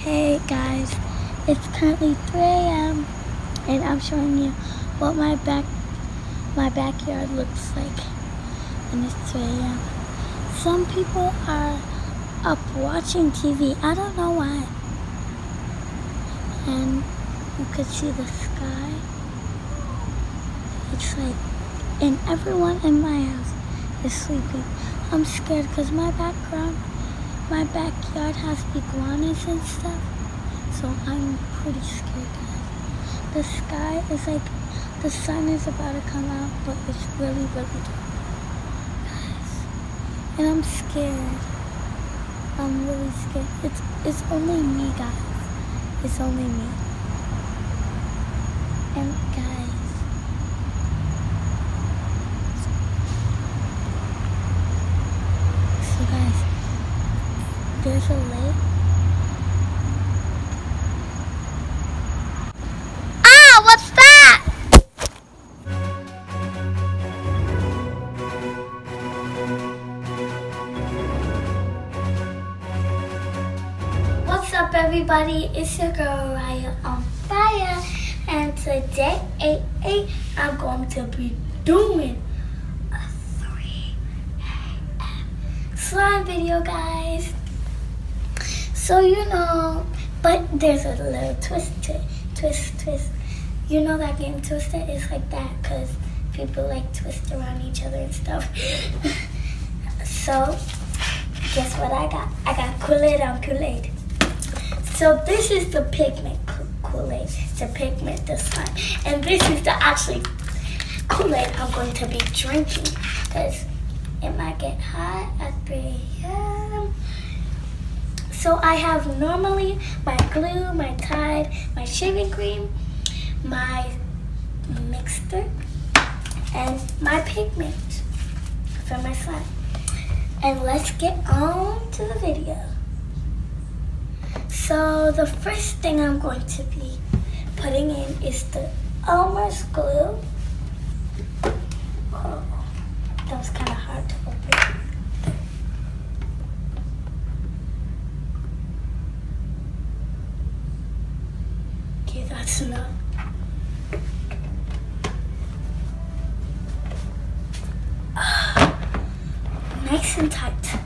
Hey guys, it's currently 3 a.m. and I'm showing you what my backyard looks like when it's 3 a.m. Some people are up watching TV. I don't know why. And you could see the sky. It's like, and everyone in my house is sleeping. I'm scared because my backyard has iguanas and stuff, so I'm pretty scared, guys. The sky is like, the sun is about to come out, but it's really, really dark, guys. And I'm scared. I'm really scared. It's only me, guys. It's only me. And guys, so guys, there's a lake. Ah, what's that? What's up, everybody? It's your girl Raiah on fire, and today I'm going to be doing a 3 a.m. slime video, guys. So but there's a little twist to it. Twist. You know that game Twister is like that because people like twist around each other and stuff. So guess what I got? I got Kool Aid on Kool Aid. So this is the pigment Kool Aid, the pigment, the slime, and this is the actually Kool Aid I'm going to be drinking because it might get hot at 3 a.m. So I have normally my glue, my Tide, my shaving cream, my mixer, and my pigment for my slime. And let's get on to the video. So the first thing I'm going to be putting in is the Elmer's glue. Oh, that was kind of hard to open. Okay, that's enough. Nice and tight.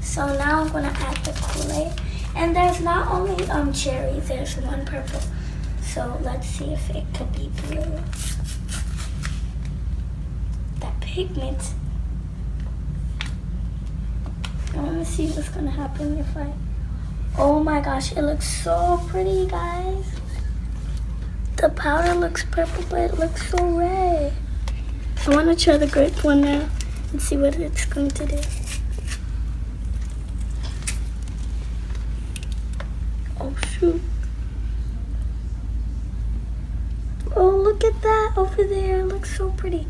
So now I'm gonna add the Kool Aid, and there's not only cherry, there's one purple. So let's see if it could be blue. That pigment. I wanna see what's gonna happen if I. Oh my gosh, it looks so pretty, guys. The powder looks purple, but it looks so red. I want to try the grape one now and see what it's going to do. Oh, shoot. Oh, look at that over there. It looks so pretty.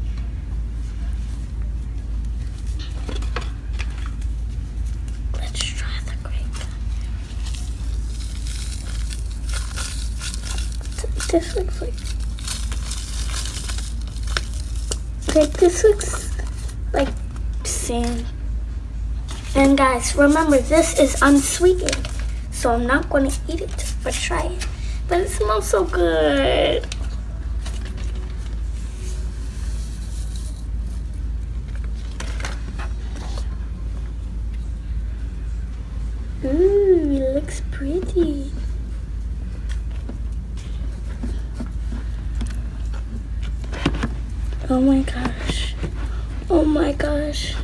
Let's try the grape. This looks like... Okay, this looks like sand. And guys, remember, this is unsweetened, so I'm not going to eat it or try it. But it smells so good. Ooh, it looks pretty. Oh my gosh. Oh my gosh.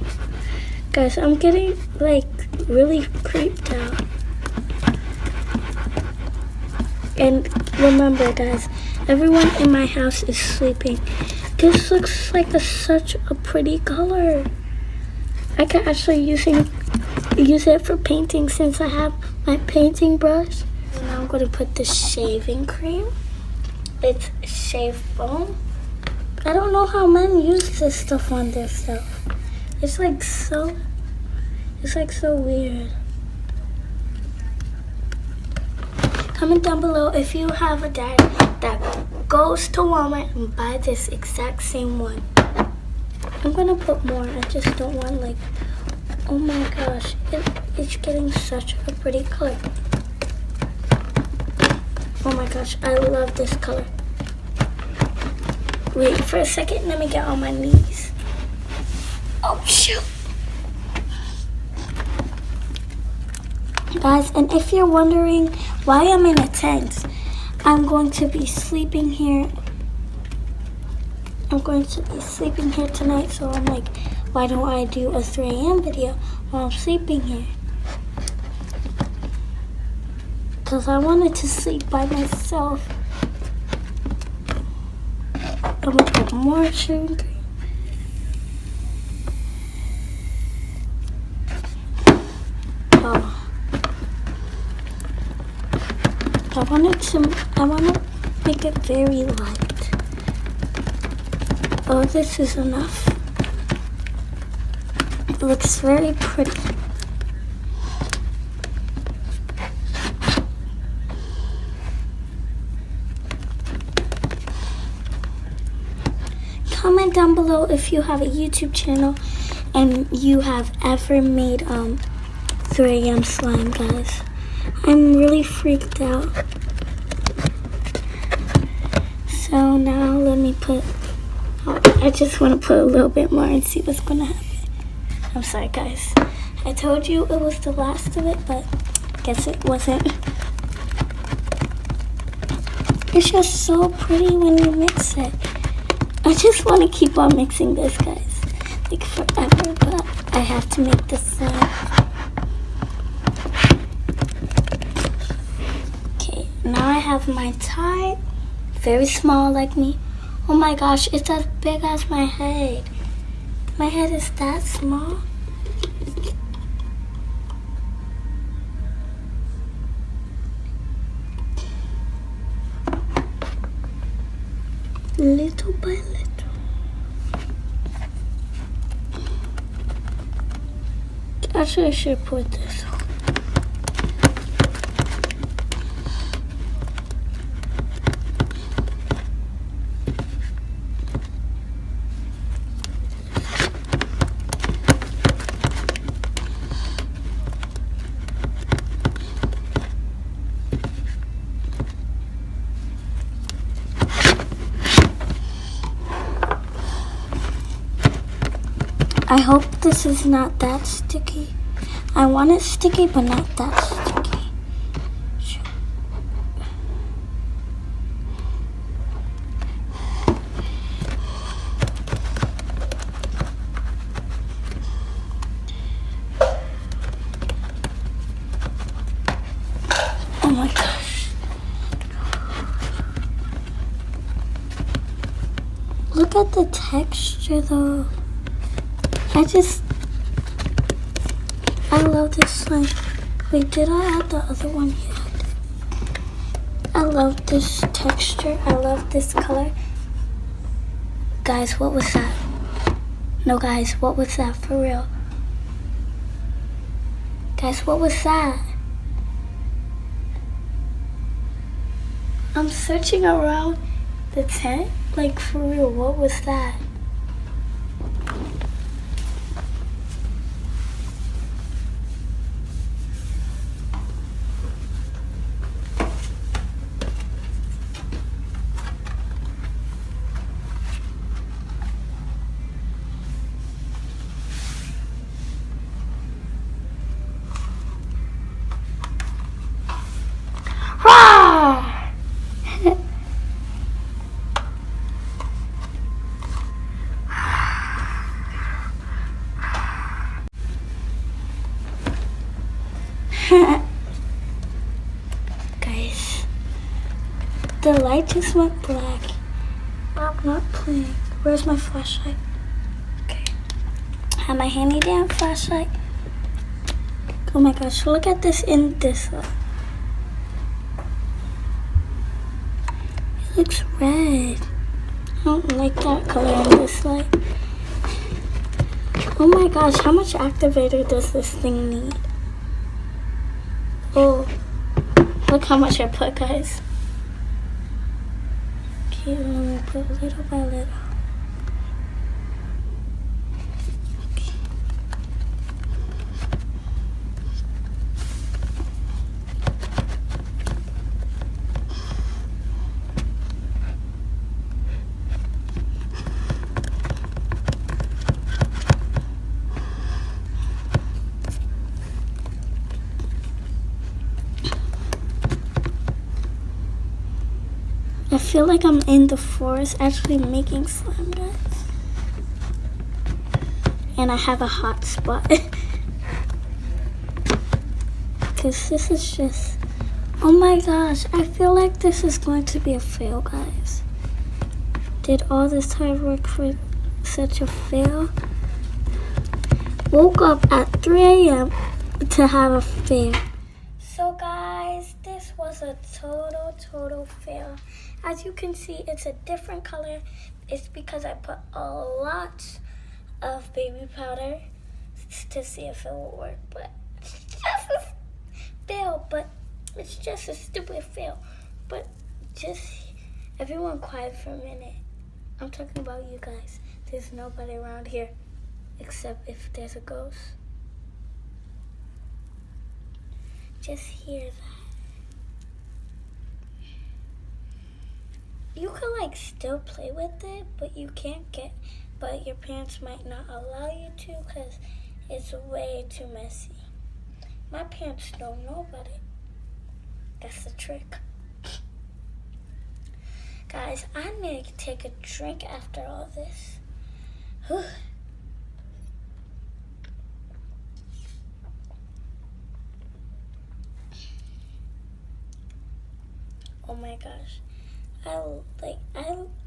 Guys, I'm getting like really creeped out. And remember, guys, everyone in my house is sleeping. This looks like such a pretty color. I can actually use it for painting since I have my painting brush. Now I'm going to put the shaving cream. It's shave foam. I don't know how men use this stuff on their stuff. It's like so weird. Comment down below if you have a dad that goes to Walmart and buy this exact same one. I'm gonna put more. I just don't want like, oh my gosh, it's getting such a pretty color. Oh my gosh, I love this color. Wait for a second, let me get on my knees. Oh shoot. Guys, and if you're wondering why I'm in a tent, I'm going to be sleeping here. I'm going to be sleeping here tonight, so I'm like, why don't I do a 3 a.m. video while I'm sleeping here? Because I wanted to sleep by myself. I'm going to put more chewing cream. Oh. I want to make it very light. Oh, this is enough. It looks very pretty. Comment down below if you have a YouTube channel and you have ever made 3 a.m. slime, guys. I'm really freaked out. So now let me put, I just want to put a little bit more and see what's going to happen. I'm sorry, guys. I told you it was the last of it, but guess it wasn't. It's just so pretty when you mix it. I just want to keep on mixing this, guys, like forever, but I have to make this slime. Okay, now I have my tie, very small like me. Oh my gosh, it's as big as my head. My head is that small. Little by little. Actually, I should put this on. I hope this is not that sticky. I want it sticky, but not that sticky. Oh my gosh. Look at the texture though. I love this slime. Wait, did I add the other one yet? I love this texture. I love this color. Guys, what was that? No, guys, what was that for real? Guys, what was that? I'm searching around the tent. Like, for real, what was that? Guys, the light just went black. I'm not playing. Where's my flashlight? Okay. I have my handy dandy flashlight. Oh my gosh, look at this in this light. It looks red. I don't like that color in this light. Oh my gosh, how much activator does this thing need? Oh, look how much I put, guys. Okay, let me put little by little. Okay. I feel like I'm in the forest actually making slime, guys. And I have a hot spot. Because this is just... Oh my gosh, I feel like this is going to be a fail, guys. Did all this hard work for such a fail? Woke up at 3 a.m. to have a fail. So guys, this was a total fail. As you can see, it's a different color. It's because I put a lot of baby powder to see if it will work. But it's just a fail, but it's just a stupid fail. But just everyone quiet for a minute. I'm talking about you guys. There's nobody around here except if there's a ghost. Just hear that. You can like still play with it, but you can't but your parents might not allow you to because it's way too messy. My parents don't know about it. That's the trick. Guys, I need to take a drink after all this. Whew. Oh my gosh.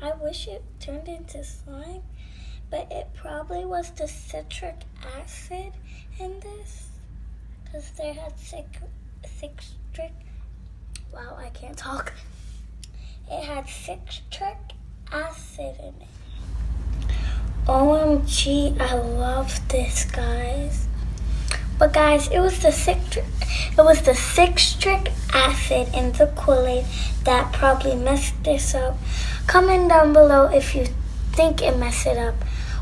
I wish it turned into slime, but it probably was the citric acid in this, because they had citric. Wow, I can't talk. It had citric acid in it. OMG, I love this, guys. But guys, it was the citric acid in the Kool Aid that probably messed this up. Comment down below if you think it messed it up,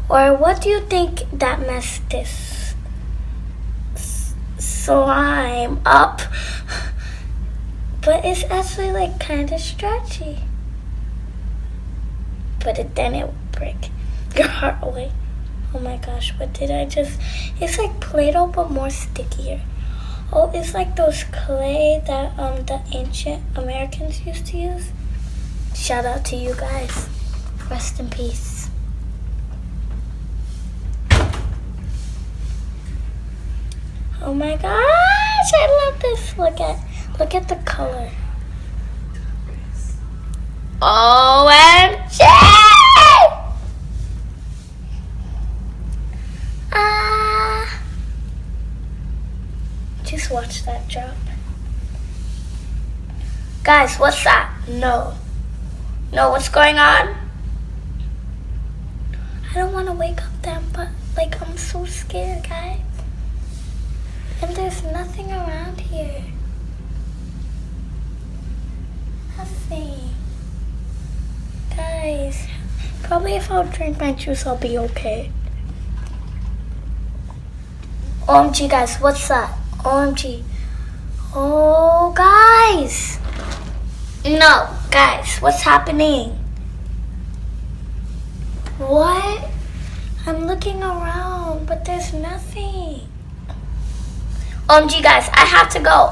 or what do you think that messed this slime up? But it's actually like kind of stretchy. But then it will break your heart away. Oh my gosh, what did I just... It's like Play-Doh, but more stickier. Oh, it's like those clay that the ancient Americans used to use. Shout out to you guys. Rest in peace. Oh my gosh, I love this. Look at the color. OMG! Just watch that drop. Guys, what's that? No, what's going on? I don't want to wake up them, but like I'm so scared, guys. And there's nothing around here. Nothing. Guys, probably if I'll drink my juice, I'll be okay. OMG, guys, what's that? OMG. Oh, guys. No, guys, what's happening? What? I'm looking around, but there's nothing. OMG, guys, I have to go.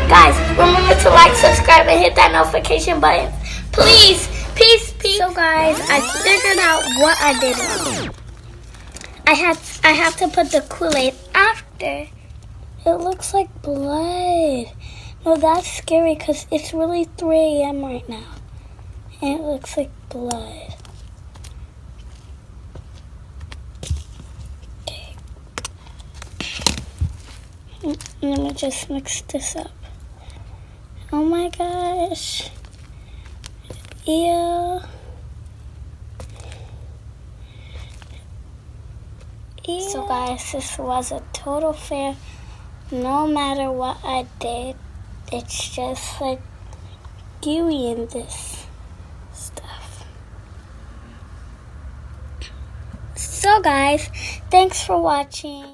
Guys, remember to like, subscribe, and hit that notification button. Please, peace. So, guys, I figured out what I did wrong. I have to put the Kool Aid after. It looks like blood. No, that's scary because it's really 3 a.m. right now. And it looks like blood. Okay. Let me just mix this up. Oh my gosh. Ew. So guys, this was a total fail. No matter what I did, it's just like gooey in this stuff. So guys, thanks for watching.